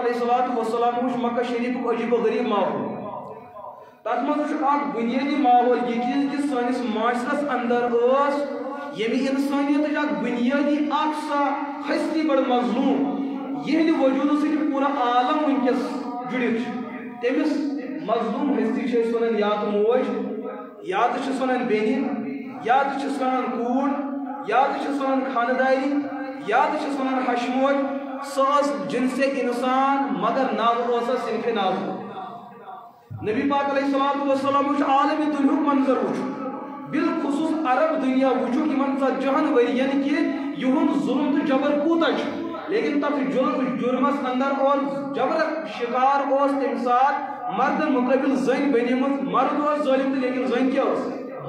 علیہ السلام وچ مکہ شریف کو عجیب و غریب ماحول تر مز بنیادی ماحول یہ چیز کہ سانس معاشرس اندر یمی انسانیت اخ بنیادی سا ہستی بڑ مظلوم یہ وجود سے پورا عالم ونکس جڑت تمس مظلوم ہستی ونان یا تو موج یا تو ونان بین یا تو ونان کوڑ یا تو ونان خانداری یا تو ونان ہشموج ساس جنس انسان مگر ناو صنف ناو نبی پاک علیہ السلام عالم دنیا منظر وچ بالخصوص عرب دنیا وچو کہ 40 ورین کہ یہن ظلم تو جبر کوتا لیکن تب جرمس اندر اور جبر شکار تم سات مرد مقابل زن بنیمت مرد ظالم لیکن زن کیا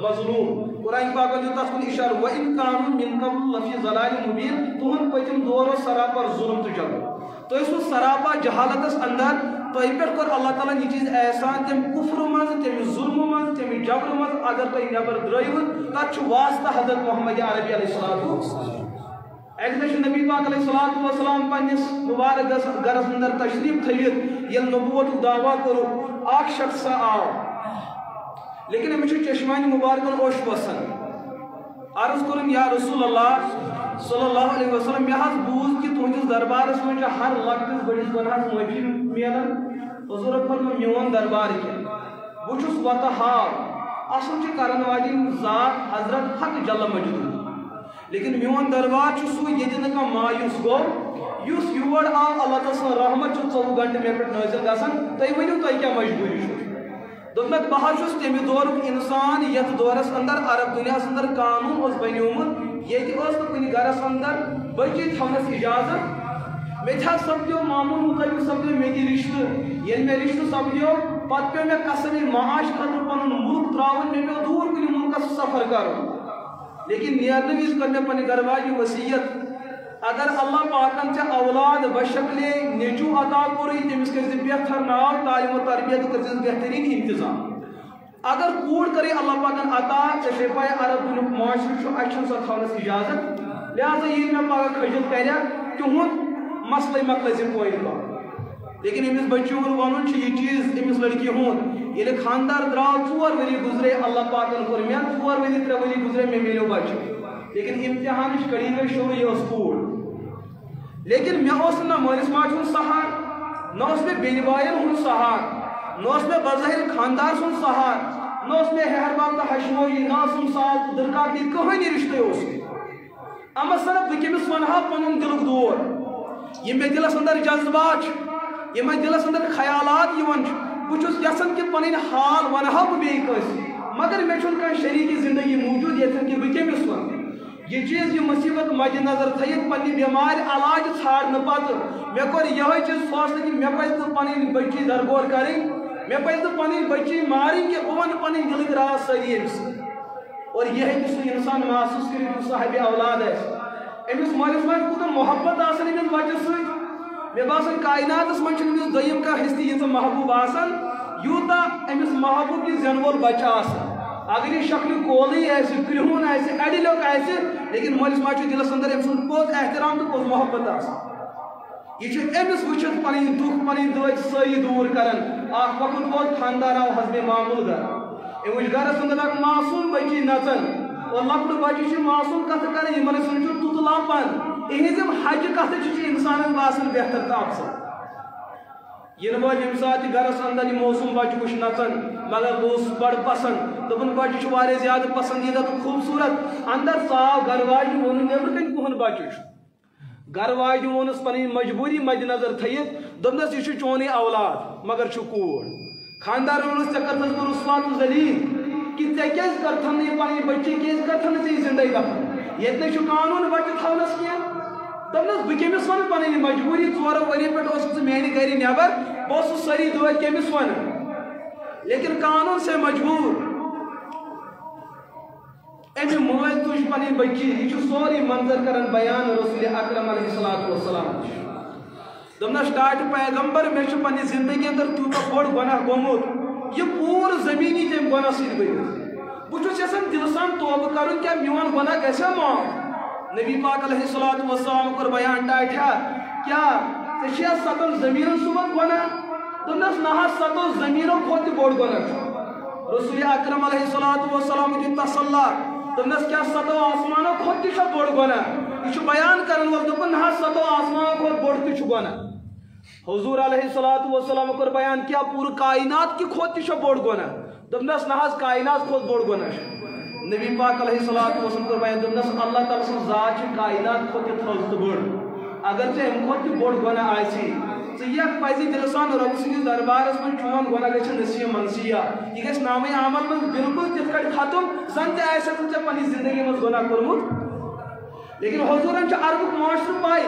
مظلوم قرآن پاک جو تس کن اشارہ وَإِن كَانُوا مِن قَبْلُ لَفِي ضَلَالٍ مُبِينٍ تہن پتم دور سراپر ظلم تو جبر تو اس سراپا جہالتس اندر تو پہ کور اللہ تعالیٰ یہ چیز احسان تم کفر مز تم ظلم مز تم جبر مز اگر تھی نبر درو تک واسطہ حضرت محمد عربی علیہ السلام ایک دہ نبی پاک علیہ السلام پنس مبارک گرس اندر تشریف تھوت یل نبوت دعویٰ کرو اخ شخص آو لیکن امس چشمانی مبارکن اوش وسان عرض کرم یا رسول اللہ صلی اللہ علیہ وسلم مے بوز کہ تہندس دربارس من ہر لکٹس بڑس گناہس معافی ملان حضور فرمو میون دربار کیا بہت وتہ ہاو اصل کرن واجن ذات حضرت حق جل مجدود لیکن میون دربار سو یہ نا مایوس گو اس یور آو اللہ تعالیٰ رحمت 24 گھنٹے مے پہ نازل گژھان تھی ورنو تھی کیا مجبوری چھ دس بہت تمہ دور انسان یت دورس اندر عرب دنیا اندر قانون بنیومت یہ کن گرس اندر بچی تھونس اجازت مے سپدو معمول مطابق سپدو مے رشتہ یل مے رشتہ سپدو پتہ پہ مے قصبی معاش خاطر پن ملک تراؤن مے پہ دور کن ملکس سفر کرن لیکن نیرنے وز کر مے پنہ گھر واجن وصیت اگر اللہ پاکن ے اولاد بشکل نیچو عطا کوری تمس کر بہتر ناو تعلیم و تربیت کر بہترین انتظام اگر کوڑ کرے اللہ پاکن عطا ے پائے عرب دنیا معاشرہ اچھن سا تھونس اجازت لہذا یہ میں پاک خجل کریا تہد مسئلہ مقلزم پوائد کر لیکن امس بچوں ون یہ چیز امس لڑکی ہند یہ خاندار درو 4 وری گزرے اللہ پاکن کور مے 4 وری 3 وری گزرے مے ملو بچہ لیکن امتحان کڑی گئی شروع یہ کوڑ لیکن مے نا مالس ماج ہند سہار نہ مے بین بائن ہند سہار نہ مے بظاہر خاندار سن سہار نہ مے ہہر باب تو ہشموئی نہ سات درکاتی کہانی رشتہ اما صرف بہ کمس ونہا پن دلک دور یہ مے دلس اندر جذبات یہ مے دلس اندر خیالات بہت یسان کہ پن حال ونہا بہ بیس مگر مے کھانا شریکی زندگی موجود یہ کہ بہ کمس ون یہ چیز یہ مصیبت مد نظر تھیت پنہ بیمار علاج ژھانڈنے پتہ مے کور یہ چیز فیصلہ کہ مے پزِ پنٕنۍ بچی درگور کریں مے پزِ پنٕنۍ بچی ماریں کہ بہ ون پنٕنۍ دلک راز ساری امس اور یہ ہیکہ سہ انسان محسوس کر صاحب اولاد امس مالس ماج کوتاہ محبت آسان امس بچس ست مے باسان کائناتس من امس دویم کانٛہہ ہستی ییٖژاہ محبوب آسان یوٗتاہ امس محبوب کی زین وول بچہ آسان اگر یہ شکل کولئی آسہِ کرہُن آسہِ اڑِ لوک آسہِ لیکن مالس ماج دلس اندر ام سن پوز احترام تو پوز محبت آسان یہ امس وچھت پن دکھ پن دٲدۍ سٲری دور کران اخ وقت ووت خاندار آو حسب معمول گھر ام وچھ گرس اندر اکھ معصوم بچی نژان اور لۄکُٹ بچہ معصوم کتھ کران یمن سن تُت لبان اہذ حج کتھ انسان باسان بہتر تو افضل یہ وجہ یم سات گرس اندر یہ موسم بچہ وچھ نژان مگر بہت بڑ پسند دپن بچہ واریاہ زیادہ پسندیدہ تو خوبصورت اندر ژاو گھر واجن وون نیبر کن کہن بچہ گھر واجن وونس پن مجبوری مد نظر تھیت دپنس یہ چونے اولاد مگر کوڑ خاندار وونس ے کرتھس بہ رسوا تو ذلیل کہ ے کیاز کرتھن یہ پن بچی کیاز کرتھن ے زندگی دفن یت قانون بچہ تھونس کی دپنس بہ کمس ون پن مجبوری 4 ؤری پہ میانہ گھر نیبر بہ ساری دۄہ کمس ون لیکن قانون سے مجبور امی موج تج پن بچی یہ سوری منظر کران بیان رسول اکرم علیہ السلام دپنس ٹاٹ پیغمبر مے پنہ زندگی اندر تیوتاہ بوڑ گناہ گومت یہ پور زمینی تم گناہ ست بنت بہت یژھان دل سان توبہ کرن کیا میون گناہ گژھِ معاف نبی پاک علیہ السلام کور بیان ٹاٹھا کیا ژےٚ ستن زمیٖنن صبح گۄناہ دوٚپنس نہ حظ ستو زمیٖنو کھۄتہٕ تہِ بوٚڑ گۄناہ چھُ رسول اکرم علیہ الصلوۃ والسلام دیُت تسلیٰ دوٚپنس کیٛاہ ستو آسمانو کھۄتہٕ تہِ چھا بوٚڑ گۄناہ یہ چھُ بیان کرن وول دوٚپُن نہ حظ ستو آسمانو کھۄتہٕ بوٚڑ تہِ چھُ گۄناہ حضور علیہ الصلوۃ والسلام کوٚر بیان کیٛاہ پوٗرٕ کائنات کہِ کھۄتہٕ تہِ چھا بوٚڑ گۄناہ دوٚپنس نہ حظ کائنات کھۄتہٕ بوٚڑ گۄناہ چھُ نبی پاک علیہ الصلوۃ والسلام کوٚر بیان دوٚپنس اللہ تعالیٰ سٕنٛز ذات چھِ کائنات کھۄتہٕ تہِ تھٔز تہٕ بٔڑ اگر ژےٚ اَمہِ کھۄتہٕ تہِ بوٚڑ گۄناہ آسی ژٕ یکھ پزِ دِلہٕ سان رۄبہٕ سٕنٛدِس دربارس منٛز چون گۄناہ گژھِ نصیٖح منصیٖح یہِ گژھِ نامے عمل منٛز بالکل تِتھ کٲٹھۍ ختم زن تہِ آسٮ۪کھ نہٕ ژےٚ پننہِ زندگی منٛز گۄناہ کوٚرمُت لیکن حضوٗرن چھُ عربُک معاشرٕ پاے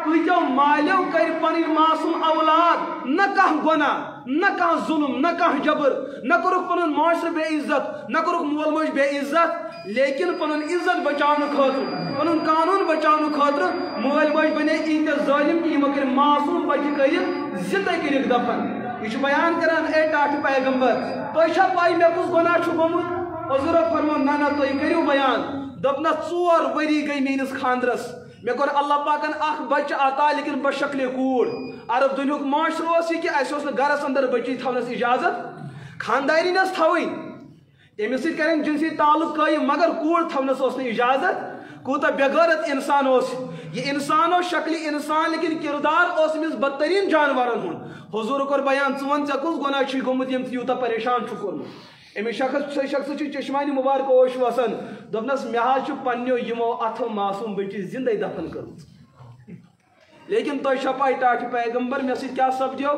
کۭتیو مالیو کٔرۍ پنٕنۍ معصوٗم اولاد نہ کانٛہہ گۄناہ نہ کانٛہہ ظُلم نہ کانٛہہ جبر نہ کوٚرُکھ پنُن معاشرٕ بے عزت نہ کوٚرُکھ مول موج بے عزت لیکن پنُن عزت بچاونہٕ خٲطرٕ پنُن قانوٗن بچاونہٕ خٲطرٕ مٲلۍ مٲج بنے ییٖتیاہ ظٲلِم کہِ یِمو کٔرۍ معصوٗم بچہِ کٔرِتھ زِندَے کٔرِکھ دفن یہ چھُ بیان کران اے ٹاٹھہِ پیغمبر تۄہہِ چھا پاے مےٚ کُس گۄناہ چھُ گوٚمُت حضوٗرو فرموو نہ نہ تُہۍ کٔرِو بیان دوٚپنس 4 ؤری گٔے میٲنِس خاندرس مےٚ کوٚر اللہ پاکن اکھ بچہِ عطا لیکن بشکلہِ کوٗر عرب دُنیُک معاشرٕ اوس یہِ کہِ اَسہِ اوس نہٕ گرس اندر بچی تھاونس اجازت خاندارِنۍ ٲس تھاوٕنۍ تٔمِس سۭتۍ کرن جنسی تعلق قٲیِم مگر کوٗر تھاونس اوس نہٕ اجازت کوٗتاہ بے غٲرت انسان اوس یہ انسان اوس شکلہِ انسان لیکن کردار اوس أمِس بدتریٖن جانورن ہُنٛد حضوٗرو کوٚر بیان ژٕ وَن ژےٚ کُس گۄناہ چھُے گوٚمُت ییٚمۍ ژٕ یوٗتاہ پریشان چھُکھ کوٚرمُت أمِس شخص چھُ چشمانہِ مُبارکہٕ اوش وسان دوٚپنس مےٚ حظ چھُ پننیو یِمو اتھو معصوٗم بٔچی زندے دفن کٔرمٕژ لیکن تۄہہِ چھا پاے ٹاٹھہِ پیغمبر مےٚ سۭتۍ کیٛاہ سپدیو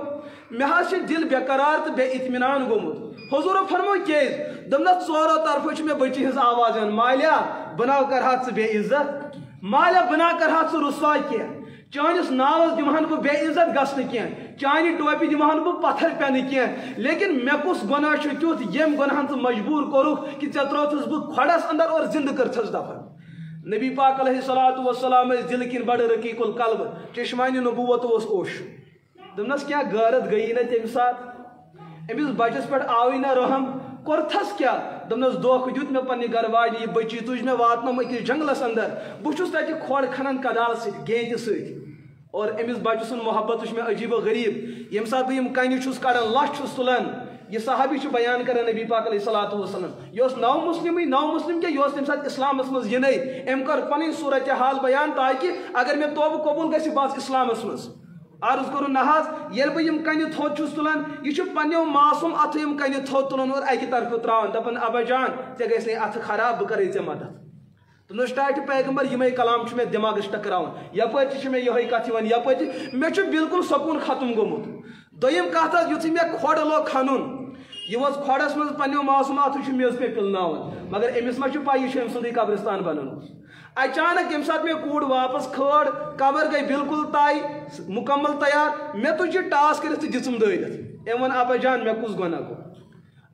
مےٚ حظ چھُ دل بے قرار تہٕ بے اطمینان گوٚمُت حضوٗرو فرموو کیٛازِ دوٚپنس 4 طرفو چھِ مےٚ بٔچی ہٕنٛز آواز یِوان مالیہ بہٕ ناو کرہا ژٕ بے عزت مالیہ بہٕ نا کرہا ژٕ رُسواے کینٛہہ چٲنِس ناوس دِمہن بہٕ بے عزت گژھنہٕ کینٛہہ چانہِ ٹوپہِ دِمہن بہٕ پتھر پٮ۪نہٕ کینٛہہ لیکن مےٚ کُس گۄناہ چھُ تیُتھ ییٚمۍ گۄناہن ژٕ مجبوٗر کوٚرُکھ کہِ ژےٚ ترٛووتھُس بہٕ کھۄڈس اندر اور زندٕ کٔرتھس دفن نبی پاک علیہ الصلوۃ والسلام ٲسۍ دِلہٕ کِنۍ بڑٕ رقیق القلب چشمانہِ نبوت اوس اوش دوٚپنس کیٛاہ غٲرت گٔیی نہ تمہِ ساتہٕ أمِس بچس پٮ۪ٹھ آوٕے نہ رحم کوٚرتھس کیٛاہ دوٚپنس دھوکہٕ دیُت مےٚ پننہِ گرٕ واجنہِ یہِ بٔچی تُج مےٚ واتنوم أکِس جنگلس اندر بہٕ چھُس تتہِ کھۄڈ کھنان کدال سۭتۍ گیندِ سۭتۍ اور أمِس بچہِ سُنٛد محبت وٕچھ مےٚ عجیٖب و غریٖب ییٚمہِ ساتہٕ بہٕ یِم کنہِ چھُس کڑان لچھ چھُس تُلان یہ صحابی چھُ بیان کران نبی پاک علیہ الصلوۃ والسلام یہِ اوس نو مسلم کیٛاہ یہِ اوس تمہِ ساتہٕ اسلامس منٛز یِنَے أمۍ کٔر پنٕنۍ صوٗرتِ حال بیان تاکہِ اگر مےٚ توبہٕ قبوٗل گژھِ بہٕ آسہٕ اسلامس منٛز عرض کوٚرُن نہ حظ ییٚلہِ بہٕ یِم کنہِ تھوٚد چھُس تُلان یہِ چھُ پننیو معصوٗم اتھو یِم کنہِ تھوٚد تُلان اور اکہِ طرفہٕ تراوان دپان ابا جان ژےٚ گژھِ نہٕ اتھٕ خراب بہٕ کرے ژےٚ مدد دوٚپنس ٹاٹھہِ پیغمبر یِمے کلام چھُ مےٚ دٮ۪ماغس ٹکراوان یپٲرۍ تہِ چھِ مےٚ یِہوے کتھ یِوان یپٲرۍ تہِ مےٚ چھُ بالکل سکوٗن ختم گوٚمُت دوٚیِم کتھ حظ یُتھُے مےٚ کھۄڈ لوگ کھنُن یہ اوس کھۄڈس منٛز پننیو معصوٗم اتھو چھُ میٚژ مےٚ پِلناوان مگر أمِس ما چھُ پاے یہِ چھُ أمۍ سُنٛدُے قبرستان بنومُت اچانک ییٚمہِ ساتہٕ مےٚ کوٗر واپس کھٲڑ قبر گٔے بالکل طے مُکمل تیار مےٚ تُج یہِ ٹاس کٔرِتھ تہٕ دِژٕم دٲرِتھ أمۍ ووٚن ابا جان مےٚ کُس گۄناہ گوٚو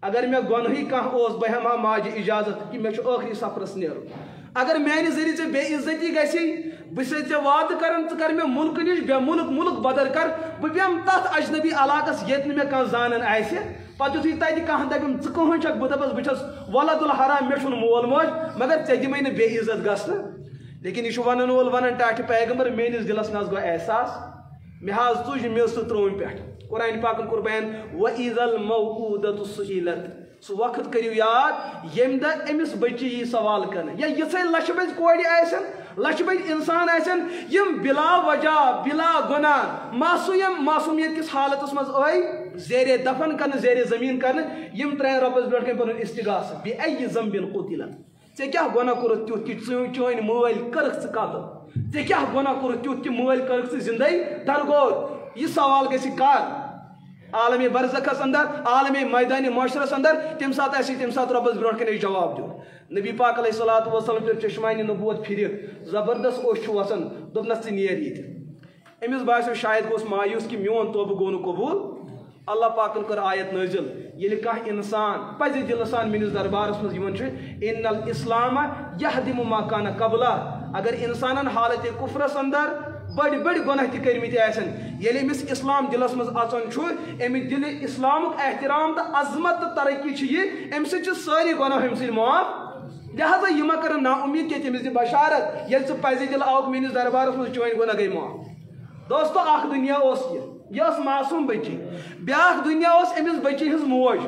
اگر مےٚ گۄنہٕے کانٛہہ اوس بہٕ ہٮ۪مہٕ ہا ماجہِ اجازت کہِ مےٚ چھُ ٲخری سفرس نیرُن اگر میانہِ ذٔریعہٕ ژےٚ بے عزتی گژھی بہٕ چھُسے ژےٚ وعدٕ کران ژٕ کر مےٚ مُلکہٕ نِش بے مُلک بدر کر بہٕ بیٚہمہٕ تتھ اجنبی علاقس ییٚتہِ نہٕ مےٚ کانٛہہ زانان آسہِ پتہٕ یُتھُے تتہِ کانٛہہ دپیم ژٕ کٕہٕنۍ چھکھ بہٕ دپس بہٕ چھس ولد الحرام مےٚ چھُنہٕ مول موج مگر ژےٚ دِمے نہٕ بے عزت گژھنہٕ لیکن یہ چھُ ونن وول ونان ٹاٹھہِ پیغمبر میٲنِس دلس نہ حظ گوٚو احساس مےٚ حظ تُج میٚژ تہٕ ترٛووُم پٮ۪ٹھ قرآنِ پاکن کوٚر بیان وَإِذَا الْمَوْءُودَةُ سُئِلَتْ سُہ وقت کٔرِو یاد ییٚمہِ دۄہ أمِس بٔچی یی سوال کرنہٕ یا یِژھے لچھِ بٔدۍ کورِ آسن لچھِ بٔدۍ انسان آسن یِم بلا وجہ بلا گۄناہ معصوٗمیت کِس حالتس منٛز آے زیرے دفن کرنہٕ زیرے زمیٖن کرنہٕ یِم ترٛایَن رۄبس برونٛٹھ کَنۍ پنُن استغاثہ بِأَيِّ ذنبٍ قُتِلَتْ ژےٚ کیٛاہ گۄناہ کوٚرُتھ تیُتھ کہِ چٲنۍ مٲلۍ کٔرٕکھ ژٕ قتل ژےٚ کیٛاہ گۄناہ کوٚرُتھ تیُتھ کہِ مٲلۍ کٔرٕکھ ژٕ زندے درگور یہِ سوال گژھِ کر عالمِ برزخس اندر عالمِ میدانِ معاشرس اندر تمہِ ساتہٕ آسہِ تمہِ ساتہٕ رۄبس برونٛٹھ کَنۍ جواب دیُن نبی پاک علیہ الصلوۃ والسلام پیٚو چشمانہِ نبوت پھِرِتھ زبردست اوش چھُ وسان دوٚپنس ژٕ نیر ییٚتہِ أمِس باسیو شاید گوٚژھ مایوٗس کہِ میون توبہٕ گوٚو نہٕ قبوٗل اللہ پاکن کٔر آیت نٲزِل ییٚلہِ کانٛہہ انسان پزِ دِلہٕ سان میٲنِس دربارس منٛز یِوان چھُ اِنَ الاسلامَ یہدِمُ ما کانَ قبلہ اگر انسانن حالتِ کُفرس اندر بڑی بڑی گۄناہ تہِ کٔرمٕتۍ آسن ییٚلہِ أمِس اسلام دِلس منٛز اژان چھُ أمِس دِلہِ اسلامُک احترام تہٕ عظمت تہٕ ترقی چھِ یہِ اَمہِ سۭتۍ چھِ سٲری گۄناہ أمۍ سٕنٛدۍ معاف لہذا یہِ مہ کرن نا اُمید کینٛہہ تٔمِس دِ بشارت ییٚلہِ ژٕ پزِ دِلہٕ آوُکھ میٲنِس دربارس منٛز چٲنۍ گۄناہ گٔے معاف دوستو اخ دنیا اس یہ معصوم بچی بیاکھ دنیا اس امس بچی ہز موج